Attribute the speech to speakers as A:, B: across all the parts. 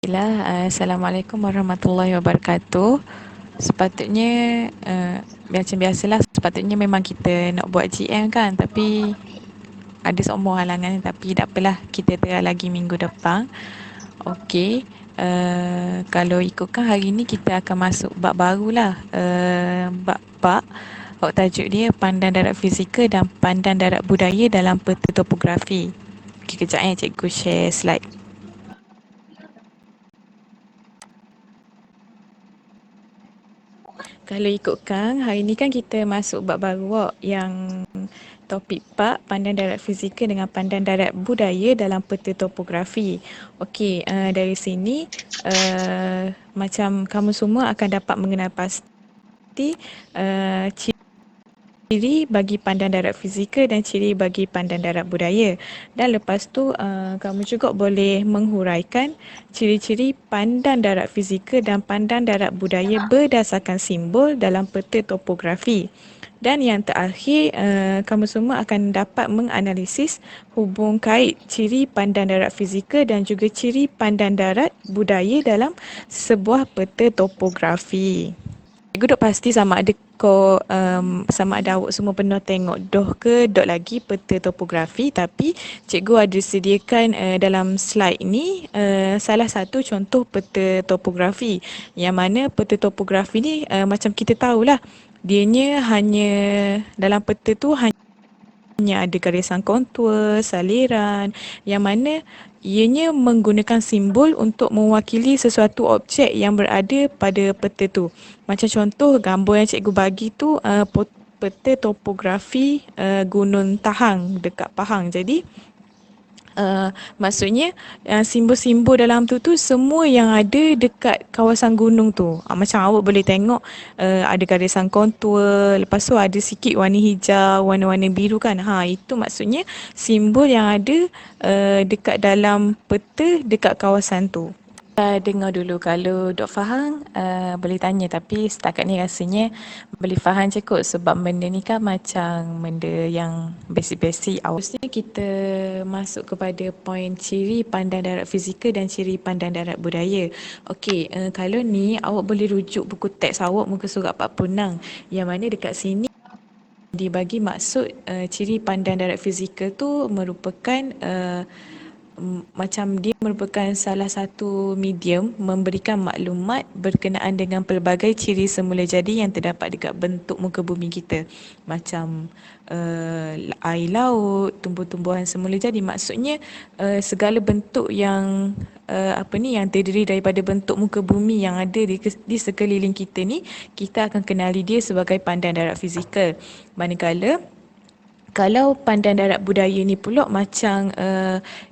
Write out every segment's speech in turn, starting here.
A: Baiklah, Assalamualaikum warahmatullahi wabarakatuh. Sepatutnya, macam biasalah, sepatutnya memang kita nak buat GM kan, tapi ada semua halangan, tapi tak apalah, kita try lagi minggu depan. Okey, kalau ikutkan hari ni kita akan masuk bab barulah, bab tajuk dia Pandan Darat Fizikal dan Pandan Darat Budaya dalam Peta Topografi. Okey, kejap cikgu share slide. Kalau ikutkan, hari ni kan kita masuk bab baru yang topik 4, pandan darat fizikal dengan pandan darat budaya dalam peta topografi. Okey, dari sini macam kamu semua akan dapat mengenal pasti ciri bagi pandan darat fizikal dan ciri bagi pandan darat budaya. Dan lepas tu kamu juga boleh menghuraikan ciri-ciri pandan darat fizikal dan pandan darat budaya berdasarkan simbol dalam peta topografi. Dan yang terakhir, kamu semua akan dapat menganalisis hubung kait ciri pandan darat fizikal dan juga ciri pandan darat budaya dalam sebuah peta topografi. Cikgu dok pasti sama ada sama ada awak semua pernah tengok doh ke dok lagi peta topografi, tapi cikgu ada sediakan dalam slide ni salah satu contoh peta topografi, yang mana peta topografi ni macam kita tahulah, dianya hanya dalam peta tu hanya ada garisan kontur, saliran, yang mana ianya menggunakan simbol untuk mewakili sesuatu objek yang berada pada peta tu. Macam contoh gambar yang cikgu bagi tu peta topografi Gunung Tahang dekat Pahang. Jadi maksudnya simbol-simbol dalam tu semua yang ada dekat kawasan gunung tu. Macam awak boleh tengok ada garisan kontur, lepas tu ada sikit warna hijau, warna-warna biru kan. Itu maksudnya simbol yang ada dekat dalam peta dekat kawasan tu. Dengar dulu, kalau dok faham boleh tanya, tapi setakat ni rasanya boleh faham je kot, sebab benda ni kan macam benda yang basic-basic. Awalnya kita masuk kepada poin ciri pandan darat fizikal dan ciri pandan darat budaya. Okey, kalau ni awak boleh rujuk buku teks awak muka surat 46, yang mana dekat sini dibagi maksud ciri pandan darat fizikal tu merupakan macam dia merupakan salah satu medium memberikan maklumat berkenaan dengan pelbagai ciri semula jadi yang terdapat dekat bentuk muka bumi kita, macam air laut, tumbuh-tumbuhan semula jadi. Maksudnya segala bentuk yang yang terdiri daripada bentuk muka bumi yang ada di sekeliling kita ni, kita akan kenali dia sebagai pandan darat fizikal. Manakala kalau pandan darat budaya ni pula macam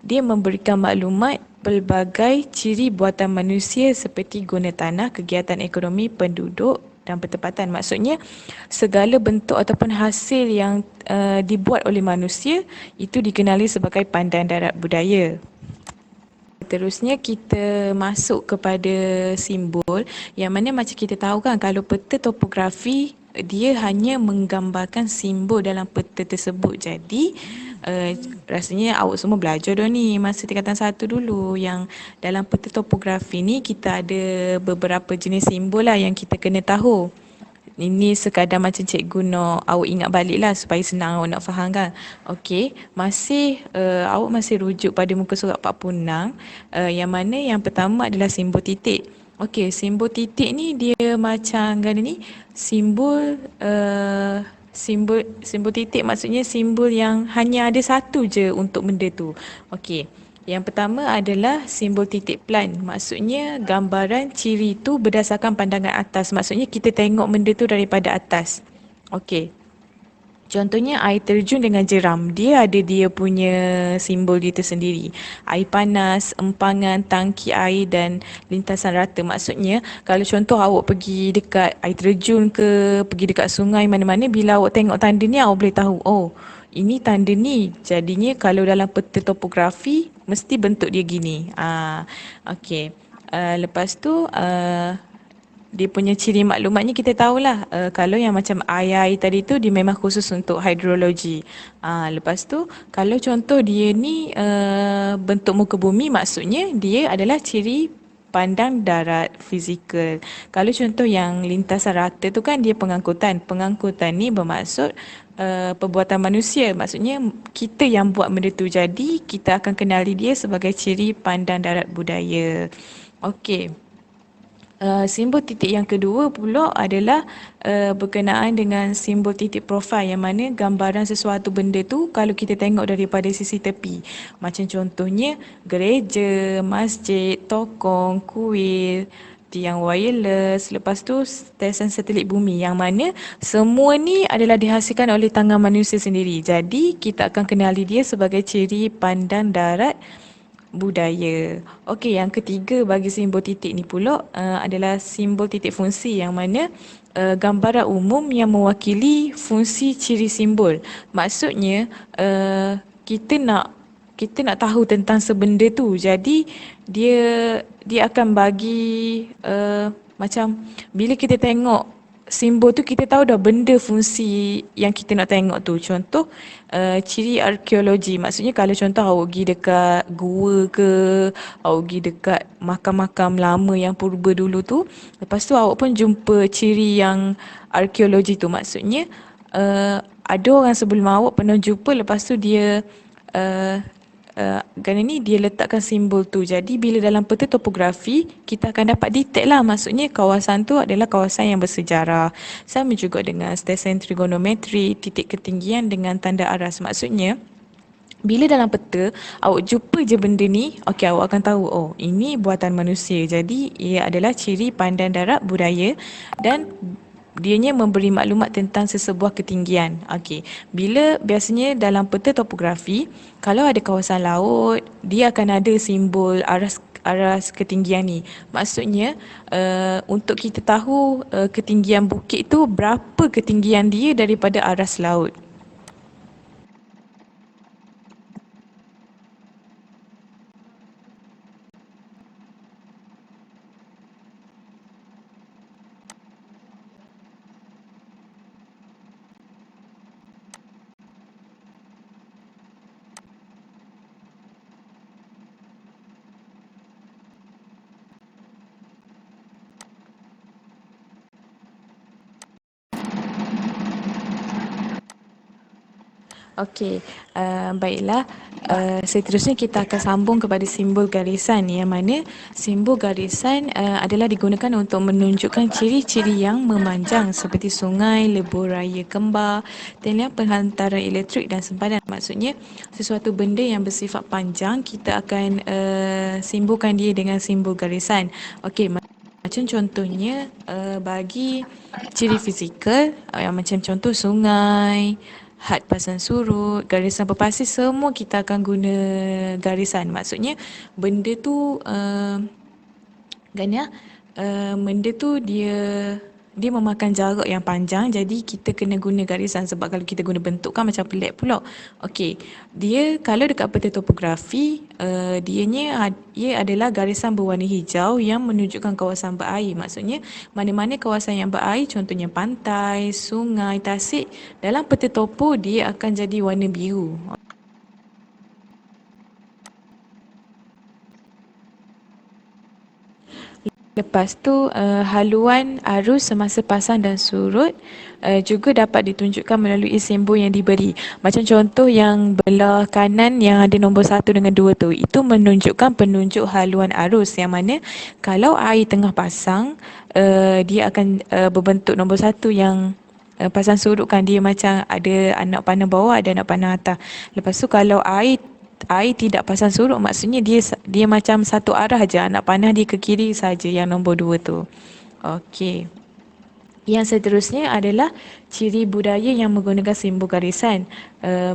A: dia memberikan maklumat pelbagai ciri buatan manusia seperti guna tanah, kegiatan ekonomi, penduduk dan pertempatan. Maksudnya segala bentuk ataupun hasil yang dibuat oleh manusia itu dikenali sebagai pandan darat budaya. Terusnya kita masuk kepada simbol, yang mana macam kita tahu kan, kalau peta topografi dia hanya menggambarkan simbol dalam peta tersebut. Jadi rasanya awak semua belajar dah ni masa tingkatan 1 dulu, yang dalam peta topografi ni kita ada beberapa jenis simbol lah yang kita kena tahu. Ini sekadar macam cikgu nak awak ingat balik lah supaya senang awak nak faham kan. Okey, awak masih rujuk pada muka surat 46, yang mana yang pertama adalah simbol titik. Okey, simbol titik ni dia macam gana ni, simbol titik maksudnya simbol yang hanya ada satu je untuk benda tu. Okey. Yang pertama adalah simbol titik plan. Maksudnya gambaran ciri tu berdasarkan pandangan atas. Maksudnya kita tengok benda tu daripada atas. Okey. Contohnya air terjun dengan jeram. Dia ada dia punya simbol dia tersendiri. Air panas, empangan, tangki air dan lintasan rata. Maksudnya kalau contoh awak pergi dekat air terjun ke, pergi dekat sungai mana-mana, bila awak tengok tanda ni awak boleh tahu, oh ini tanda ni. Jadinya kalau dalam peta topografi mesti bentuk dia gini. Okey. Lepas tu dia punya ciri maklumatnya kita tahulah, kalau yang macam air tadi tu dia memang khusus untuk hidrologi. Lepas tu kalau contoh dia ni bentuk muka bumi, maksudnya dia adalah ciri pandang darat fizikal. Kalau contoh yang lintasan rata tu kan dia pengangkutan. Pengangkutan ni bermaksud perbuatan manusia. Maksudnya kita yang buat benda tu. Jadi kita akan kenali dia sebagai ciri pandang darat budaya. Okey. Simbol titik yang kedua pula adalah berkenaan dengan simbol titik profil, yang mana gambaran sesuatu benda tu kalau kita tengok daripada sisi tepi. Macam contohnya gereja, masjid, tokong, kuil, tiang wireless, lepas tu stesen satelit bumi, yang mana semua ni adalah dihasilkan oleh tangan manusia sendiri. Jadi kita akan kenali dia sebagai ciri pandang darat budaya. Okey, yang ketiga bagi simbol titik ni pula adalah simbol titik fungsi, yang mana gambaran umum yang mewakili fungsi ciri simbol. Maksudnya kita nak tahu tentang sebenda tu. Jadi dia akan bagi macam bila kita tengok simbol tu kita tahu dah benda fungsi yang kita nak tengok tu. Contoh ciri arkeologi, maksudnya kalau contoh awak pergi dekat gua ke, awak pergi dekat makam-makam lama yang purba dulu tu, lepas tu awak pun jumpa ciri yang arkeologi tu. Maksudnya ada orang sebelum awak pernah jumpa, lepas tu dia uh, kerana ni dia letakkan simbol tu. Jadi bila dalam peta topografi kita akan dapat detect lah, maksudnya kawasan tu adalah kawasan yang bersejarah. Sama juga dengan stesen trigonometri, titik ketinggian dengan tanda aras. Maksudnya bila dalam peta awak jumpa je benda ni, okey, awak akan tahu oh ini buatan manusia. Jadi ia adalah ciri pandang darat budaya dan dianya memberi maklumat tentang sesebuah ketinggian. Okey, bila biasanya dalam peta topografi, kalau ada kawasan laut, dia akan ada simbol aras ketinggian ni. Maksudnya untuk kita tahu ketinggian bukit tu berapa ketinggian dia daripada aras laut. Okey, baiklah. Seterusnya kita akan sambung kepada simbol garisan, yang mana simbol garisan adalah digunakan untuk menunjukkan ciri-ciri yang memanjang seperti sungai, lebuh raya kembar, talian penghantaran elektrik dan sempadan. Maksudnya sesuatu benda yang bersifat panjang kita akan simbolkan dia dengan simbol garisan. Okey, macam contohnya bagi ciri fizikal yang macam contoh sungai, had pasang surut, garisan berpasir, semua kita akan guna garisan. Maksudnya benda tu Gania, benda tu dia memakan jarak yang panjang, jadi kita kena guna garisan. Sebab kalau kita guna bentuk kan macam pelik pula. Okey, dia kalau dekat peta topografi, ia adalah garisan berwarna hijau yang menunjukkan kawasan berair. Maksudnya mana-mana kawasan yang berair, contohnya pantai, sungai, tasik, dalam peta topo dia akan jadi warna biru. Lepas tu haluan arus semasa pasang dan surut juga dapat ditunjukkan melalui simbol yang diberi. Macam contoh yang belah kanan yang ada nombor 1 dengan 2 tu, itu menunjukkan penunjuk haluan arus, yang mana kalau air tengah pasang dia akan berbentuk nombor 1 yang pasang surut kan, dia macam ada anak panah bawah, ada anak panah atas. Lepas tu kalau air tidak pasang surut, maksudnya dia macam satu arah je, anak panah dia ke kiri saja, yang nombor 2 tu. Okey. Yang seterusnya adalah ciri budaya yang menggunakan simbol garisan.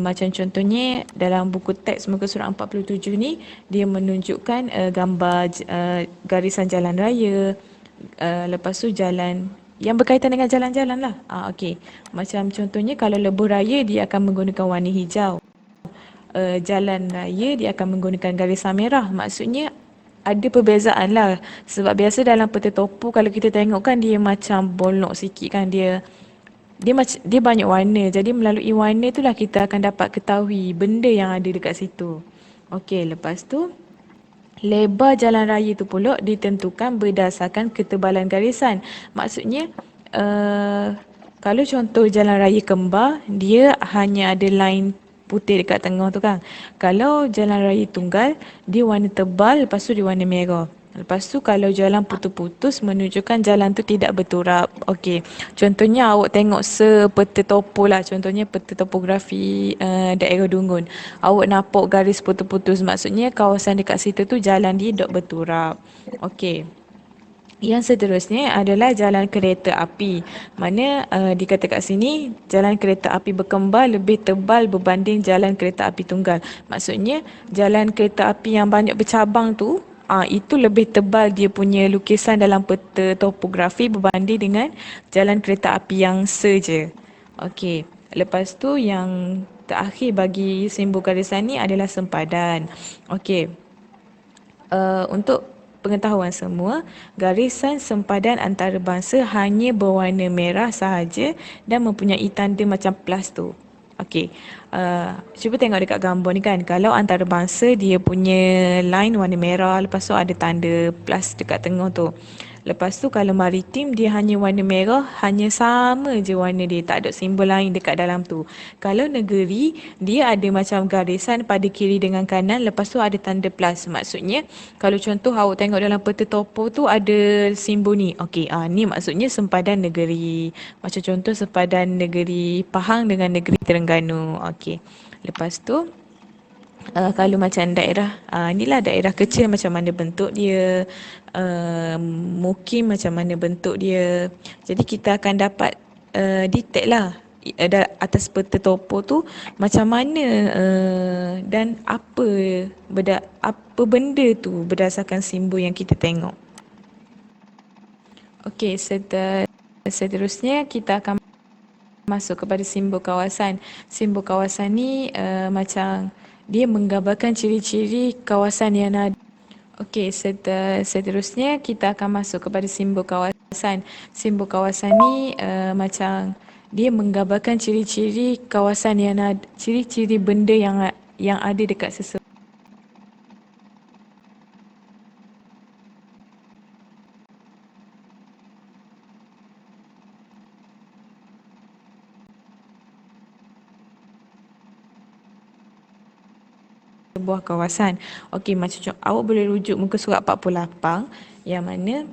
A: Macam contohnya dalam buku teks muka surat 47 ni, dia menunjukkan gambar garisan jalan raya. Lepas tu jalan yang berkaitan dengan jalan-jalan lah. Okey. Macam contohnya kalau lebuh raya dia akan menggunakan warna hijau. Jalan raya dia akan menggunakan garisan merah. Maksudnya ada perbezaan lah. Sebab biasa dalam peta topo kalau kita tengok kan dia macam bolok sikit kan, dia banyak warna. Jadi melalui warna itulah kita akan dapat ketahui benda yang ada dekat situ. Okey, lepas tu Lebar jalan raya itu pula ditentukan berdasarkan ketebalan garisan. Maksudnya, uh, kalau contoh jalan raya kembar, dia hanya ada line putih dekat tengah tu kan. Kalau jalan raya tunggal, dia warna tebal, lepas tu dia warna merah. Lepas tu kalau jalan putus-putus menunjukkan jalan tu tidak berturap. Okey. Contohnya awak tengok peta topo lah. Contohnya peta topografi daerah Dungun. Awak nampak garis putus-putus. Maksudnya kawasan dekat situ tu jalan dia dok berturap. Okey. Yang seterusnya adalah jalan kereta api. Mana dikata kat sini jalan kereta api berkembar lebih tebal berbanding jalan kereta api tunggal. Maksudnya jalan kereta api yang banyak bercabang tu itu lebih tebal dia punya lukisan dalam peta topografi berbanding dengan jalan kereta api yang seje. Okey. Lepas tu yang terakhir bagi simbol garisan ni adalah sempadan. Okey. Untuk pengetahuan semua, garisan sempadan antarabangsa hanya berwarna merah sahaja dan mempunyai tanda macam plus tu. Okey, cuba tengok dekat gambar ni kan. Kalau antarabangsa dia punya line warna merah, lepas tu ada tanda plus dekat tengah tu. Lepas tu kalau maritim dia hanya warna merah, hanya sama je warna dia, tak ada simbol lain dekat dalam tu. Kalau negeri, dia ada macam garisan pada kiri dengan kanan, lepas tu ada tanda plus. Maksudnya kalau contoh awak tengok dalam peta topo tu ada simbol ni. Okey, ni maksudnya sempadan negeri. Macam contoh sempadan negeri Pahang dengan negeri Terengganu. Okey. Lepas tu kalau macam daerah, inilah daerah kecil macam mana bentuk dia, mukim macam mana bentuk dia. Jadi kita akan dapat detect lah atas peta topo tu macam mana dan apa benda tu berdasarkan simbol yang kita tengok. Okey, seterusnya kita akan masuk kepada simbol kawasan. Simbol kawasan ni macam dia menggambarkan ciri-ciri kawasan yang ada. Okey, seterusnya kita akan masuk kepada simbol kawasan. Simbol kawasan ni macam dia menggambarkan ciri-ciri kawasan yang ada, ciri-ciri benda yang ada dekat sesebuah kawasan. Okey, macam awak boleh rujuk muka surat 48 yang mana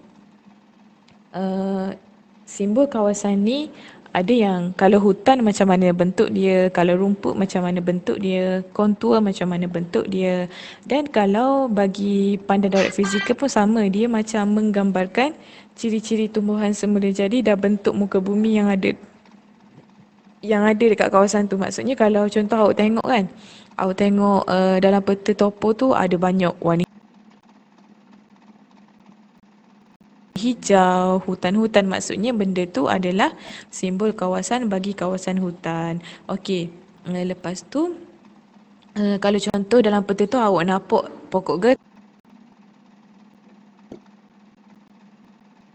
A: simbol kawasan ni ada yang kalau hutan macam mana bentuk dia, kalau rumput macam mana bentuk dia, kontur macam mana bentuk dia. Dan kalau bagi pandai darat fizikal pun sama, dia macam menggambarkan ciri-ciri tumbuhan semula jadi dan bentuk muka bumi yang ada dekat kawasan tu. Maksudnya kalau contoh awak tengok kan, awak tengok dalam peta topo tu ada banyak warna hijau, hutan-hutan, maksudnya benda tu adalah simbol kawasan bagi kawasan hutan. Okey, lepas tu kalau contoh dalam peta tu awak nampak pokok getah,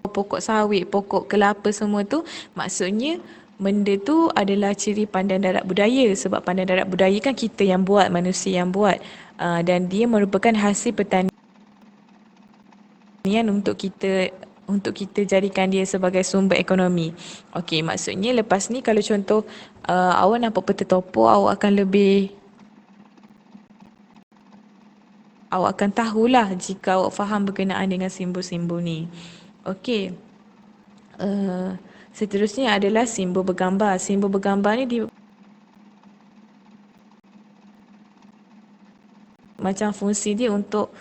A: pokok sawit, pokok kelapa semua tu, maksudnya benda tu adalah ciri pandan darat budaya. Sebab pandan darat budaya kan kita yang buat, manusia yang buat, dan dia merupakan hasil pertanian untuk kita jadikan dia sebagai sumber ekonomi. Okey, maksudnya lepas ni kalau contoh awak nampak peta topo, awak akan tahulah jika awak faham berkenaan dengan simbol-simbol ni. Okey. Seterusnya adalah simbol bergambar. Simbol bergambar ni macam fungsi dia untuk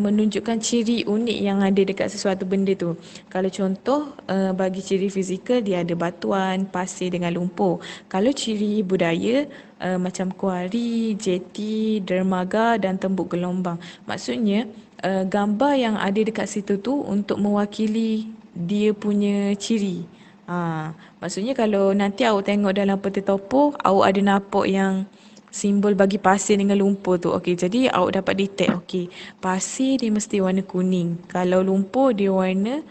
A: menunjukkan ciri unik yang ada dekat sesuatu benda tu. Kalau contoh bagi ciri fizikal dia ada batuan, pasir dengan lumpur. Kalau ciri budaya macam kuari, jeti, dermaga dan tembok gelombang. Maksudnya gambar yang ada dekat situ tu untuk mewakili dia punya ciri. Maksudnya kalau nanti awak tengok dalam peta topo, awak ada nampak yang simbol bagi pasir dengan lumpur tu. Okey, jadi awak dapat detect, okey, pasir dia mesti warna kuning. Kalau lumpur dia warna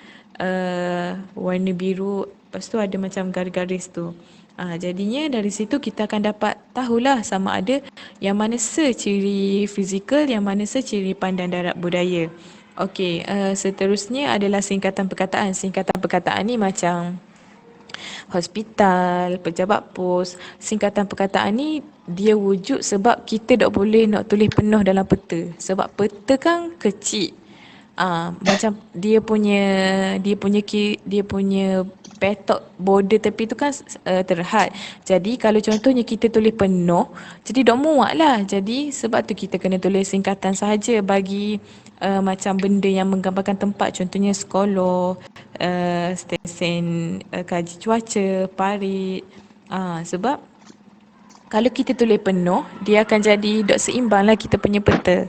A: biru. Lepas tu ada macam garis-garis tu. Jadinya dari situ kita akan dapat tahulah sama ada yang mana seciri fizikal, yang mana seciri pandang darat budaya. Okey, seterusnya adalah singkatan perkataan. Singkatan perkataan ni macam hospital, pejabat pos. Singkatan perkataan ni dia wujud sebab kita tak boleh nak tulis penuh dalam peta. Sebab peta kan kecil. Macam dia punya petok border tepi tu kan terhad. Jadi kalau contohnya kita tulis penuh, jadi dok muat lah. Jadi sebab tu kita kena tulis singkatan sahaja bagi macam benda yang menggambarkan tempat. Contohnya sekolah, stesen kaji cuaca, parit. Sebab kalau kita tulis penuh, dia akan jadi dok seimbang lah kita punya peta.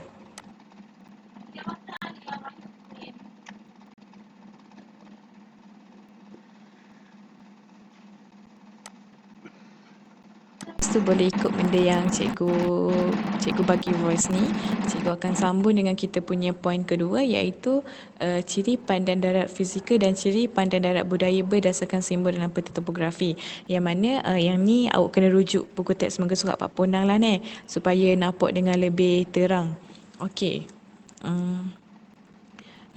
A: Lepas tu boleh ikut benda yang cikgu bagi voice ni. Cikgu akan sambung dengan kita punya point kedua, iaitu ciri pandang darat fizikal dan ciri pandang darat budaya berdasarkan simbol dalam peta topografi. Yang mana yang ni awak kena rujuk buku teks muka surat 46 lah ni, supaya nampak dengan lebih terang. Okey.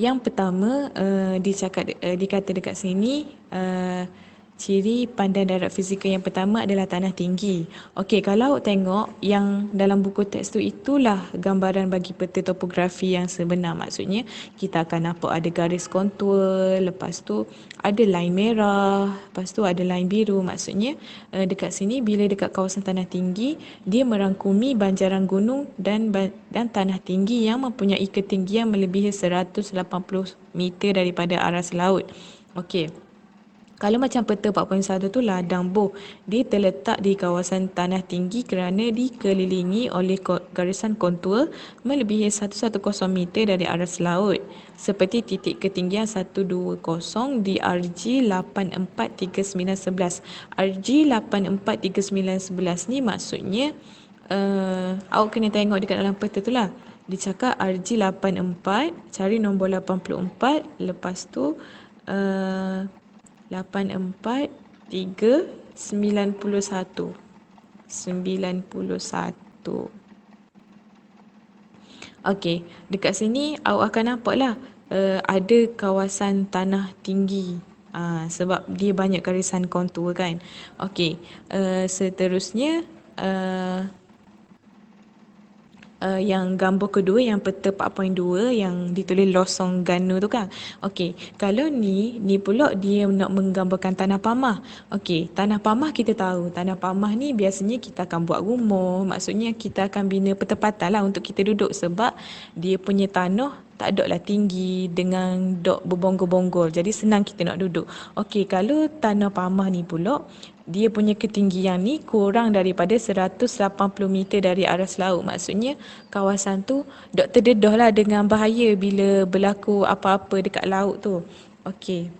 A: Yang pertama dikata dekat sini, ciri pandang darat fizikal yang pertama adalah tanah tinggi. Okey, kalau awak tengok yang dalam buku teks tu, itulah gambaran bagi peta topografi yang sebenar. Maksudnya kita akan nampak ada garis kontur, lepas tu ada line merah, lepas tu ada line biru. Maksudnya dekat sini bila dekat kawasan tanah tinggi, dia merangkumi banjaran gunung dan tanah tinggi yang mempunyai ketinggian melebihi 180 meter daripada aras laut. Okey. Kalau macam peta 4.1 tu ladang Boh, dia terletak di kawasan tanah tinggi kerana dikelilingi oleh garisan kontur melebihi 110 meter dari aras laut. Seperti titik ketinggian 120 di RG 843911. RG 843911 ni maksudnya awak kena tengok dekat dalam peta tu lah. Dia cakap RG 84, cari nombor 84, lepas tu 843911. Okey, dekat sini awak akan nampak lah ada kawasan tanah tinggi. Sebab dia banyak garisan kontur kan. Okey, seterusnya yang gambar kedua, yang peta 4.2 yang ditulis Losong Ganu tu kan. Okey, kalau ni pula dia nak menggambarkan tanah pamah. Okey, tanah pamah kita tahu, tanah pamah ni biasanya kita akan buat rumah, maksudnya kita akan bina pertempatan lah untuk kita duduk, sebab dia punya tanah tak dok lah tinggi dengan dok berbonggol-bonggol, jadi senang kita nak duduk. Okey, kalau tanah pamah ni pula dia punya ketinggian ni kurang daripada 180 meter dari aras laut. Maksudnya kawasan tu dok terdedah lah dengan bahaya bila berlaku apa-apa dekat laut tu. Okey.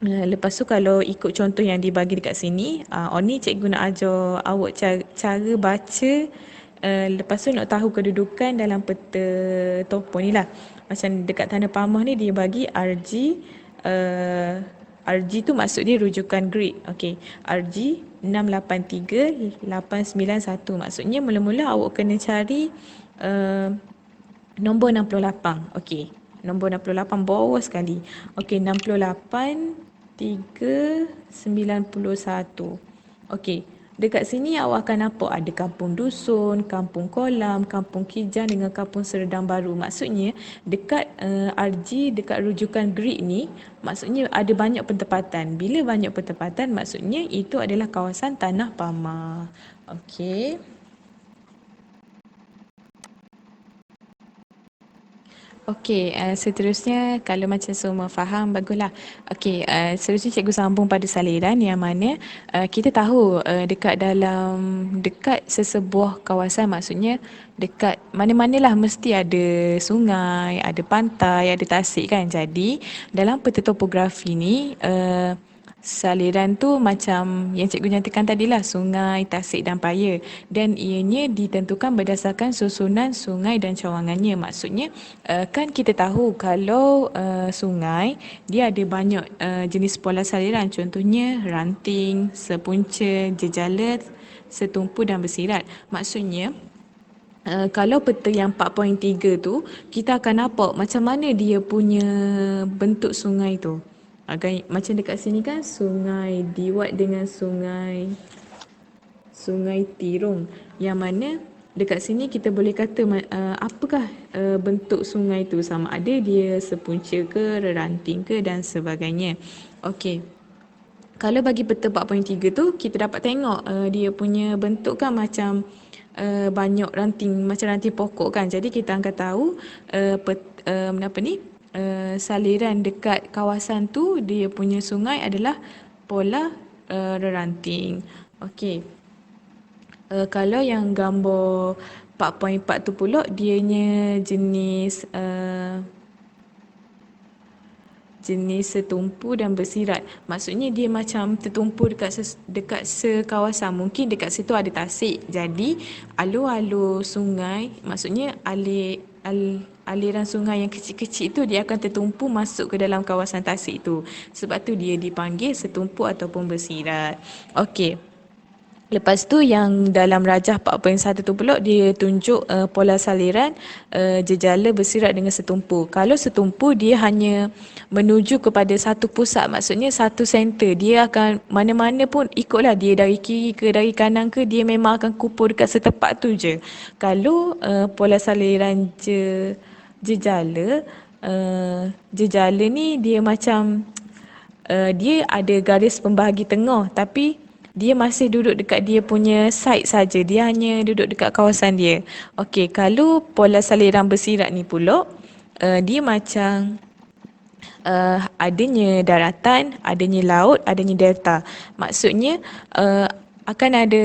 A: Lepas tu kalau ikut contoh yang dibagi dekat sini, ni cikgu nak ajar awak cara baca. Lepas tu nak tahu kedudukan dalam peta topo ni lah. Macam dekat Tanah Pamah ni dia bagi RG, RG tu maksud dia rujukan grid. Okey, RG 683891. Maksudnya mula-mula awak kena cari nombor 68. Okey, nombor 68 bawah sekali. Okey, 68391. Okey, dekat sini awak akan nampak ada kampung dusun, kampung kolam, kampung kijang dengan kampung Serdang Baru. Maksudnya dekat RG, dekat rujukan grid ni, maksudnya ada banyak pertempatan. Bila banyak pertempatan, maksudnya itu adalah kawasan Tanah Pamah. Okey. Okey, seterusnya kalau macam semua faham, baguslah. Okey, seterusnya cikgu sambung pada saliran yang mana kita tahu dekat sesebuah kawasan, maksudnya dekat mana-manalah mesti ada sungai, ada pantai, ada tasik kan. Jadi dalam peta topografi ni Saliran tu macam yang cikgu nyatakan tadilah, sungai, tasik dan paya. Dan ianya ditentukan berdasarkan susunan sungai dan cawangannya. Maksudnya kan kita tahu kalau sungai dia ada banyak jenis pola saliran. Contohnya ranting, sepunca, jejala, setumpu dan bersirat. Maksudnya kalau peta yang 4.3 tu, kita akan nampak macam mana dia punya bentuk sungai tu. Macam dekat sini kan sungai Diwat dengan sungai Tirung. Yang mana dekat sini kita boleh kata apakah bentuk sungai tu, sama ada dia sepunca ke, reranting ke dan sebagainya. Okey. Kalau bagi peta 4.3 tu, kita dapat tengok dia punya bentuk kan macam banyak ranting, macam ranting pokok kan. Jadi kita akan tahu saliran dekat kawasan tu, dia punya sungai adalah pola reranting. Okey. Kalau yang gambar 4.4 tu pula, dianya jenis setumpu dan bersirat. Maksudnya dia macam tertumpu dekat sekawasan. Mungkin dekat situ ada tasik. Jadi alur-alur sungai, maksudnya aliran sungai yang kecil-kecil tu dia akan tertumpu masuk ke dalam kawasan tasik tu. Sebab tu dia dipanggil setumpu ataupun bersirat. Okey. Lepas tu yang dalam rajah 4.1 tu pula dia tunjuk pola saliran jejala bersirat dengan setumpu. Kalau setumpu dia hanya menuju kepada satu pusat, maksudnya satu center. Dia akan mana-mana pun ikutlah, dia dari kiri ke dari kanan ke, dia memang akan kumpul dekat setempat tu je. Kalau pola saliran jejala ni dia macam dia ada garis pembahagi tengah, tapi dia masih duduk dekat dia punya side saja. Dia hanya duduk dekat kawasan dia. Okey, kalau pola saliran bersirat ni pula, dia macam adanya daratan, adanya laut, adanya delta. Maksudnya akan ada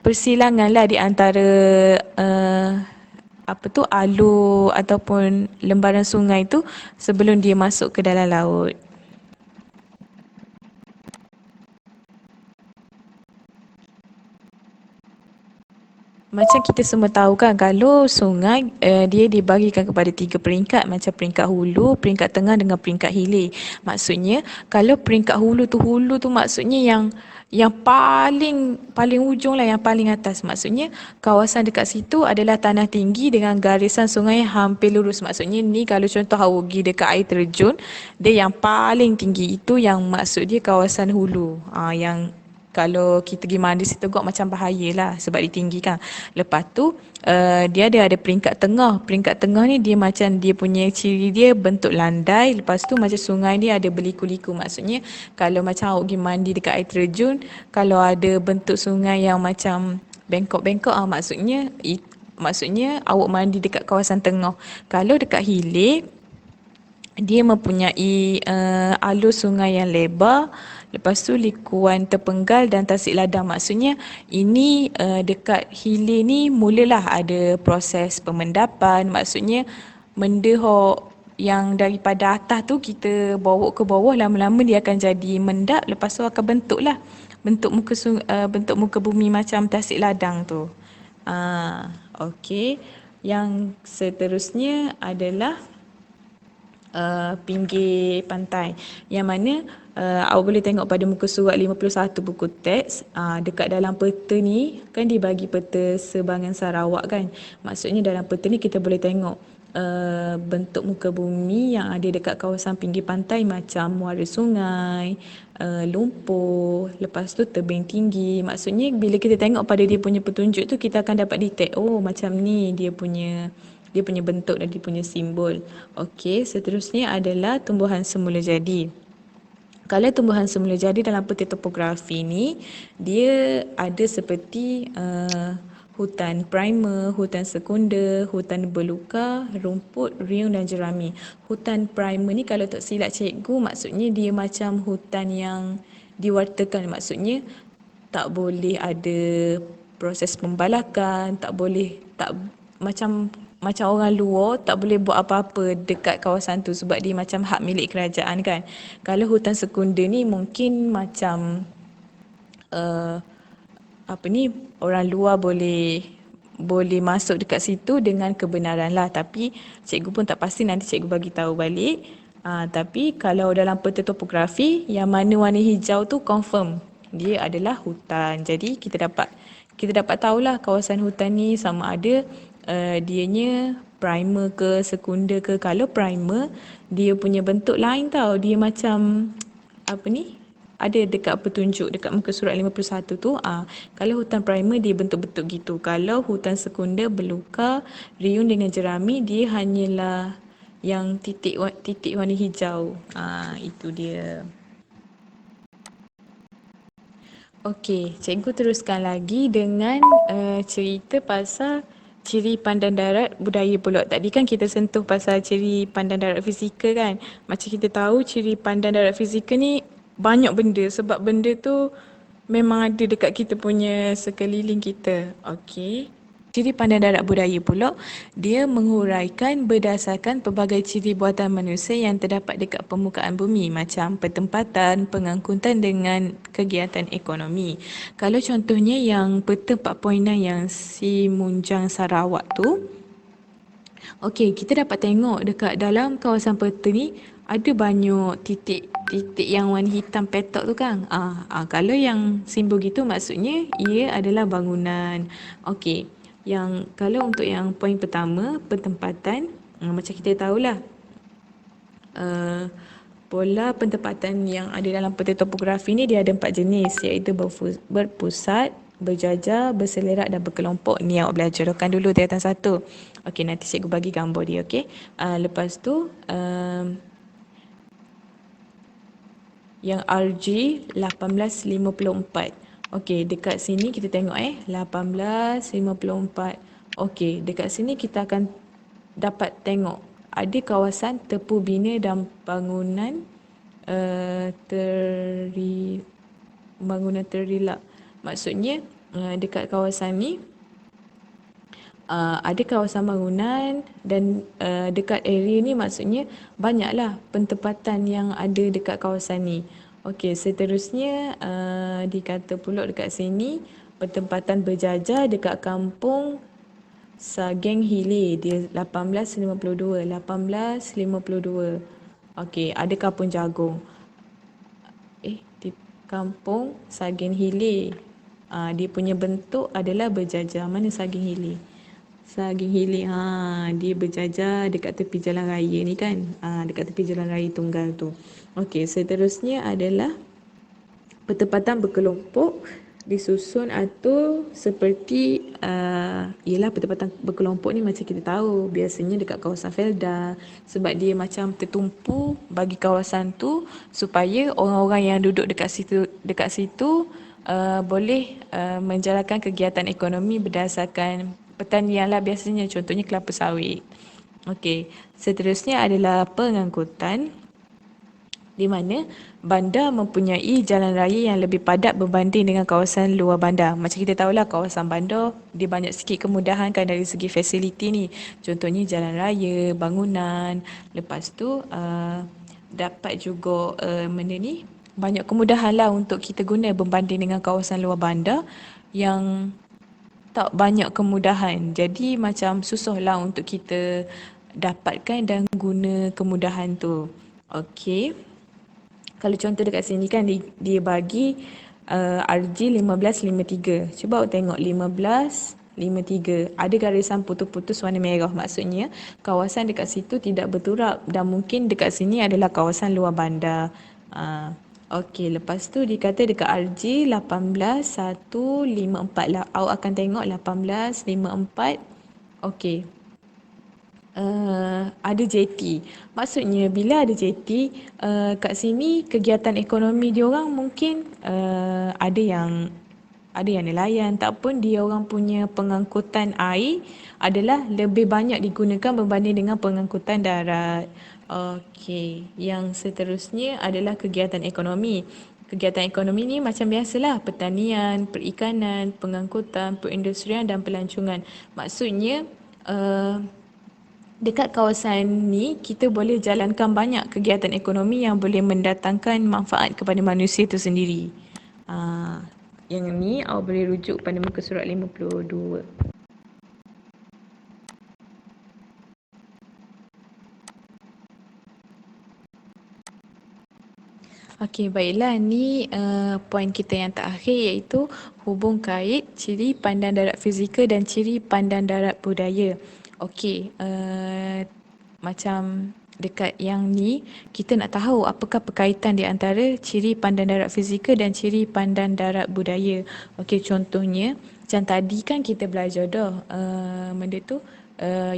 A: persilangan lah di antara alur ataupun lembaran sungai tu sebelum dia masuk ke dalam laut. Macam kita semua tahu kan, kalau sungai dia dibagikan kepada 3 peringkat, macam peringkat hulu, peringkat tengah dengan peringkat hilir. Maksudnya kalau peringkat hulu tu maksudnya yang paling ujung lah, yang paling atas. Maksudnya kawasan dekat situ adalah tanah tinggi dengan garisan sungai hampir lurus. Maksudnya ni kalau contoh awak pergi dekat air terjun, dia yang paling tinggi itu yang maksud dia kawasan hulu. Yang kalau kita pergi mandi situ kok macam bahayalah sebab dia tinggi kan. Lepas tu dia ada peringkat tengah. Peringkat tengah ni dia macam dia punya ciri dia bentuk landai. Lepas tu macam sungai dia ada berliku-liku. Maksudnya kalau macam awak pergi mandi dekat air terjun, kalau ada bentuk sungai yang macam bengkok-bengkok maksudnya awak mandi dekat kawasan tengah. Kalau dekat hilir, dia mempunyai alur sungai yang lebar, lepas tu likuan terpenggal dan tasik ladang. Maksudnya ini dekat hilir ni mulalah ada proses pemendapan. Maksudnya mendehok yang daripada atas tu kita bawa ke bawah, lama-lama dia akan jadi mendap, lepas tu akan bentuklah bentuk muka bumi macam tasik ladang tu. Okey. Yang seterusnya adalah pinggir pantai, yang mana awak boleh tengok pada muka surat 51 buku teks. Dekat dalam peta ni kan dibagi peta Sebangan Sarawak kan. Maksudnya dalam peta ni kita boleh tengok bentuk muka bumi yang ada dekat kawasan pinggir pantai, macam muara sungai, lumpur, lepas tu tebing tinggi. Maksudnya bila kita tengok pada dia punya petunjuk tu, kita akan dapat detect, oh macam ni dia punya bentuk dan dia punya simbol. Okey, seterusnya adalah tumbuhan semula jadi. Kalau tumbuhan semula jadi dalam peta topografi ni, dia ada seperti hutan primer, hutan sekunder, hutan belukar, rumput, riung dan jerami. Hutan primer ni kalau tak silap cikgu, maksudnya dia macam hutan yang diwartakan. Maksudnya tak boleh ada proses pembalakan, tak boleh macam macam orang luar tak boleh buat apa-apa dekat kawasan tu sebab dia macam hak milik kerajaan kan. Kalau hutan sekunder ni mungkin macam uh, apa ni, orang luar boleh masuk dekat situ dengan kebenaran lah, tapi cikgu pun tak pasti, nanti cikgu bagi tahu balik. Tapi kalau dalam peta topografi yang mana warna hijau tu confirm dia adalah hutan. Jadi kita dapat tahulah kawasan hutan ni sama ada dianya primer ke sekunder ke. Kalau primer dia punya bentuk lain tau, dia macam apa ni, ada dekat petunjuk dekat muka surat 51 tu. Kalau hutan primer dia bentuk-bentuk gitu. Kalau hutan sekunder belukar, riun dengan jerami, dia hanyalah yang titik warna hijau. Itu dia. Okey, cikgu teruskan lagi dengan cerita pasal ciri pandan darat budaya pulak. Tadi kan kita sentuh pasal ciri pandan darat fizikal kan. Macam kita tahu ciri pandan darat fizikal ni banyak benda sebab benda tu memang ada dekat kita punya sekeliling kita. Okey. Ciri pandang darat budaya pula, dia menguraikan berdasarkan pelbagai ciri buatan manusia yang terdapat dekat permukaan bumi macam pertempatan, pengangkutan dengan kegiatan ekonomi. Kalau contohnya yang peta 4.6 yang si Munjang Sarawak tu, okey, kita dapat tengok dekat dalam kawasan peta ni ada banyak titik-titik yang warna hitam petok tu kan. Kalau yang simbol gitu maksudnya ia adalah bangunan. Okey, yang kalau untuk yang poin pertama, pertempatan, macam kita tahulah uh, pola pentempatan yang ada dalam peta topografi ni dia ada 4 jenis, iaitu berpusat, berjajar, berselerak dan berkelompok. Ni awak belajarkan dulu tingkatan 1. Okey, nanti cikgu bagi gambar dia, okey. Lepas tu yang RG 1854. Okey, dekat sini kita tengok 1854. Okey, dekat sini kita akan dapat tengok ada kawasan tepu bina dan bangunan bangunan terilak. Maksudnya dekat kawasan ni ada kawasan bangunan dan dekat area ni maksudnya banyaklah pentempatan yang ada dekat kawasan ni. Okey, seterusnya dikata pula dekat sini pertempatan berjajar dekat kampung Sageng Hile dia 1852. Okey, ada kampung jagung. Di kampung Sageng Hile. Dia punya bentuk adalah berjajar. Mana Sageng Hile? Sageng Hile, dia berjajar dekat tepi jalan raya ni kan. Dekat tepi jalan raya tunggal tu. Okey, seterusnya adalah pertempatan berkelompok disusun atur seperti ialah pertempatan berkelompok ni macam kita tahu biasanya dekat kawasan Felda sebab dia macam tertumpu bagi kawasan tu supaya orang-orang yang duduk dekat situ boleh menjalankan kegiatan ekonomi berdasarkan pertanian lah biasanya, contohnya kelapa sawit. Okey, seterusnya adalah pengangkutan di mana bandar mempunyai jalan raya yang lebih padat berbanding dengan kawasan luar bandar. Macam kita tahulah kawasan bandar dia banyak sikit kemudahan kan dari segi fasiliti ni. Contohnya jalan raya, bangunan. Lepas tu dapat juga banyak kemudahan lah untuk kita guna berbanding dengan kawasan luar bandar yang tak banyak kemudahan. Jadi macam susahlah untuk kita dapatkan dan guna kemudahan tu. Okey. Kalau contoh dekat sini kan dia bagi RG 1553. Cuba awak tengok 1553. Ada garisan putus-putus warna merah. Maksudnya kawasan dekat situ tidak berturap dan mungkin dekat sini adalah kawasan luar bandar. Okey, lepas tu dikata dekat RG 18154 lah. Awak akan tengok 1854. Okey. Ada JT. Maksudnya bila ada JT, kat sini kegiatan ekonomi dia orang mungkin ada yang nelayan, tak pun dia orang punya pengangkutan air adalah lebih banyak digunakan berbanding dengan pengangkutan darat. Okey, yang seterusnya adalah kegiatan ekonomi. Kegiatan ekonomi ni macam biasalah, pertanian, perikanan, pengangkutan, perindustrian dan pelancongan. Maksudnya Dekat kawasan ni, kita boleh jalankan banyak kegiatan ekonomi yang boleh mendatangkan manfaat kepada manusia itu sendiri. Yang ni awak boleh rujuk pada muka surat 52. Okey, baiklah. Ni poin kita yang terakhir iaitu hubung kait ciri pandang darat fizikal dan ciri pandang darat budaya. Okey, macam dekat yang ni, kita nak tahu apakah perkaitan di antara ciri pandang darat fizikal dan ciri pandang darat budaya. Okey, contohnya, macam tadi kan kita belajar dah benda tu,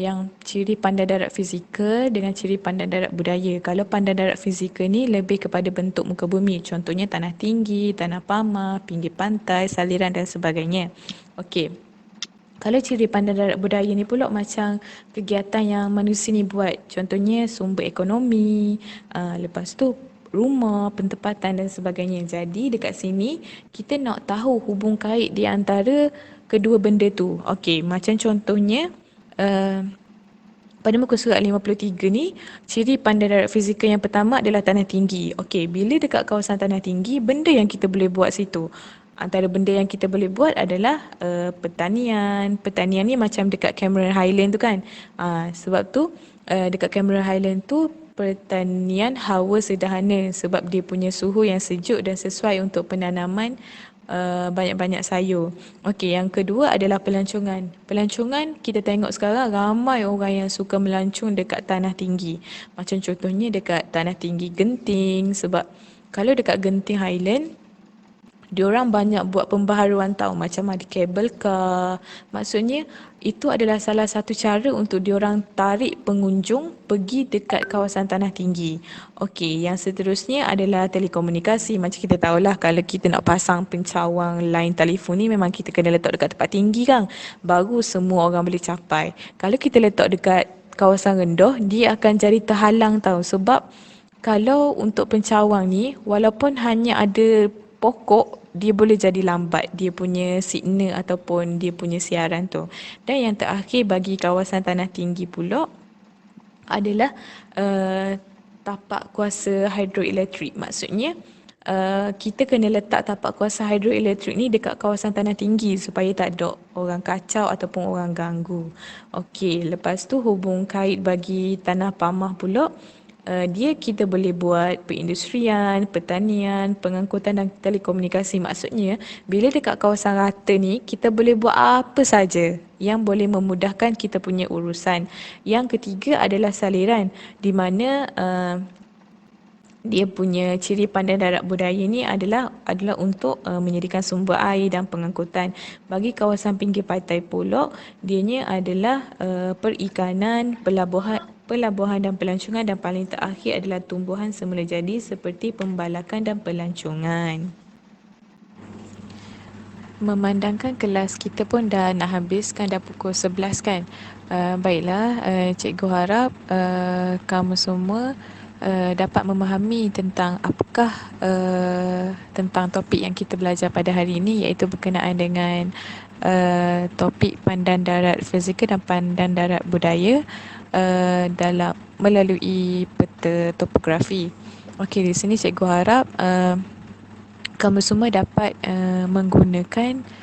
A: yang ciri pandang darat fizikal dengan ciri pandang darat budaya. Kalau pandang darat fizikal ni lebih kepada bentuk muka bumi. Contohnya tanah tinggi, tanah pamah, pinggir pantai, saliran dan sebagainya. Okey. Kalau ciri pandang darat budaya ni pula macam kegiatan yang manusia ni buat. Contohnya sumber ekonomi, lepas tu rumah, pentempatan dan sebagainya. Jadi dekat sini kita nak tahu hubung kait di antara kedua benda tu. Okey, macam contohnya pada muka surat 53 ni, ciri pandang darat fizikal yang pertama adalah tanah tinggi. Okey, bila dekat kawasan tanah tinggi, benda yang kita boleh buat situ. Antara benda yang kita boleh buat adalah pertanian. Pertanian ni macam dekat Cameron Highland tu kan. Sebab tu dekat Cameron Highland tu pertanian hawa sederhana sebab dia punya suhu yang sejuk dan sesuai untuk penanaman banyak-banyak sayur. Okey, yang kedua adalah pelancongan. Pelancongan kita tengok sekarang ramai orang yang suka melancong dekat tanah tinggi. Macam contohnya dekat tanah tinggi Genting, sebab kalau dekat Genting Highland diorang banyak buat pembaharuan tau, macam ada cable car. Maksudnya itu adalah salah satu cara untuk diorang tarik pengunjung pergi dekat kawasan tanah tinggi. Okey, yang seterusnya adalah telekomunikasi. Macam kita tahulah kalau kita nak pasang pencawang line telefon ni memang kita kena letak dekat tempat tinggi kan. Baru semua orang boleh capai. Kalau kita letak dekat kawasan rendah, dia akan jadi terhalang tau, sebab kalau untuk pencawang ni, walaupun hanya ada pokok, dia boleh jadi lambat dia punya signal ataupun dia punya siaran tu. Dan yang terakhir bagi kawasan tanah tinggi pula adalah tapak kuasa hidroelektrik. Maksudnya kita kena letak tapak kuasa hidroelektrik ni dekat kawasan tanah tinggi supaya tak ada orang kacau ataupun orang ganggu. Okey, lepas tu hubung kait bagi tanah pamah pula, dia kita boleh buat perindustrian, pertanian, pengangkutan dan telekomunikasi. Maksudnya, bila dekat kawasan rata ni, kita boleh buat apa saja yang boleh memudahkan kita punya urusan. Yang ketiga adalah saliran, di mana dia punya ciri pandang darat budaya ni adalah untuk menyediakan sumber air dan pengangkutan. Bagi kawasan pinggir pantai pula, dianya adalah perikanan, pelabuhan dan pelancongan, dan paling terakhir adalah tumbuhan semula jadi seperti pembalakan dan pelancongan. Memandangkan kelas kita pun dah nak habis kan, dah pukul 11 kan. Baiklah, cikgu harap kamu semua dapat memahami tentang apakah tentang topik yang kita belajar pada hari ini, iaitu berkenaan dengan topik pandang darat fizikal dan pandang darat budaya dalam melalui peta topografi. Okey, di sini cikgu harap kamu semua dapat menggunakan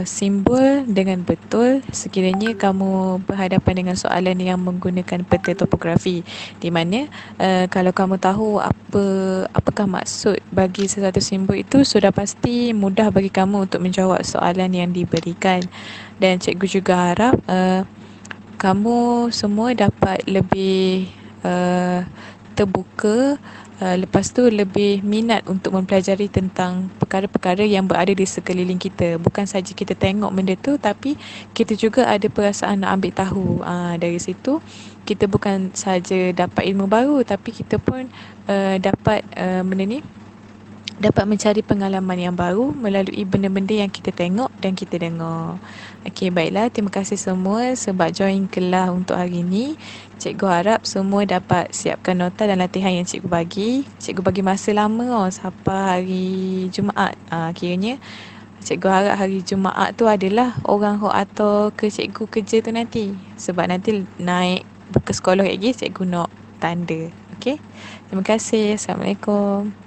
A: simbol dengan betul sekiranya kamu berhadapan dengan soalan yang menggunakan peta topografi, di mana kalau kamu tahu apakah maksud bagi sesuatu simbol itu, sudah pasti mudah bagi kamu untuk menjawab soalan yang diberikan. Dan cikgu juga harap kamu semua dapat lebih terbuka, lepas tu lebih minat untuk mempelajari tentang perkara-perkara yang berada di sekeliling kita. Bukan saja kita tengok benda tu, tapi kita juga ada perasaan nak ambil tahu. Dari situ kita bukan saja dapat ilmu baru, tapi kita pun dapat benda ni, dapat mencari pengalaman yang baru melalui benda-benda yang kita tengok dan kita dengar. Okey, baiklah. Terima kasih semua sebab join kelas untuk hari ini. Cikgu harap semua dapat siapkan nota dan latihan yang cikgu bagi. Cikgu bagi masa lama sampai hari Jumaat. Kiranya Cikgu harap hari Jumaat tu adalah orang hok atur ke cikgu kerja tu nanti. Sebab nanti naik ke sekolah lagi, cikgu nak tanda. Okey? Terima kasih. Assalamualaikum.